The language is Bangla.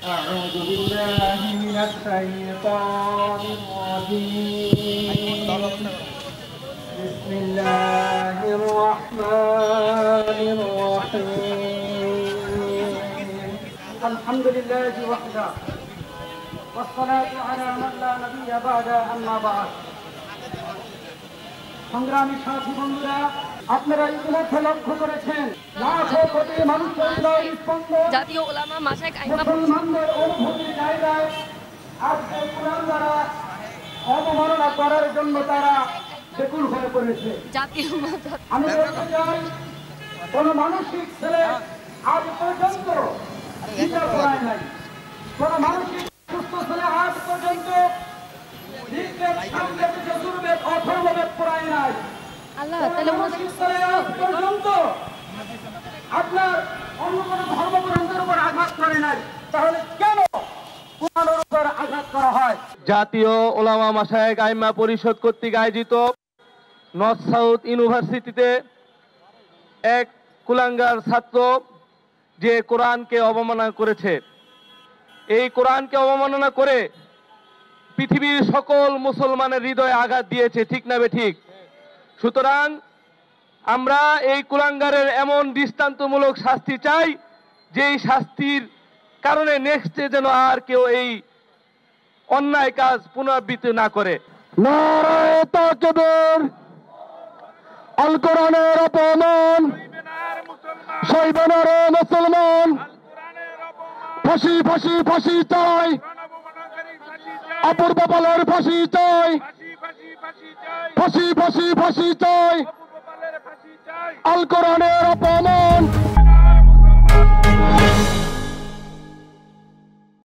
أعوذ بالله من الشيطان الرجيم بسم الله الرحمن الرحيم الحمد لله وحده والصلاة على من لا نبي بعد أما بعد সংগ্রামী সাথী বন্ধুরা, আপনারা ইতিমধ্যে লক্ষ্য করেছেন লাখো কোটি মানুষের জাতীয় উলামা মাশায়েখ মুসলমানদের অনুভূতির জায়গায় আজকে কোরআন দ্বারা অবমাননা করার জন্য তারা বেকুল হয়ে পড়েছে। আমি বলতে চাই, কোন মানসিক ছেলে আজ পর্যন্ত গীতা পড়ায় নাই, কোন মানসিক সুস্থ ছেলে আজ পর্যন্ত আপনার অন্য কোন ধর্মগ্রন্থের উপর আঘাত করে নাই, তাহলে কেন কোরআনের উপর আঘাত করা হয়? জাতীয় উলামা মাশায়েখ আইম্মা পরিষদ কর্তৃক আয়োজিত নর্থ সাউথ ইউনিভার্সিটিতে এক কুলাঙ্গার ছাত্র যে কোরআনকে অবমাননা করেছে, এই কোরআনকে অবমাননা করে পৃথিবীর সকল মুসলমানের হৃদয়ে আঘাত দিয়েছে, ঠিক না ঠিক? সুতরাং আমরা এই কুলাঙ্গারের এমন দৃষ্টান্তমূলক শাস্তি চাই, যে এই শাস্তির কারণে নেক্সটে যেন আর কেউ এই অন্যায় কাজ পুনরাবৃত্তি না করে। নারায়ে তাকবীর, আল কোরআনের অপমান সইবে না রে মুসলমান, ফাঁসি ফাঁসি ফাঁসি চাই, অপূর্ব পালের ফাঁসি চাই, ফাঁসি ফাঁসি ফাঁসি চাই, আল কোরআনের অপমান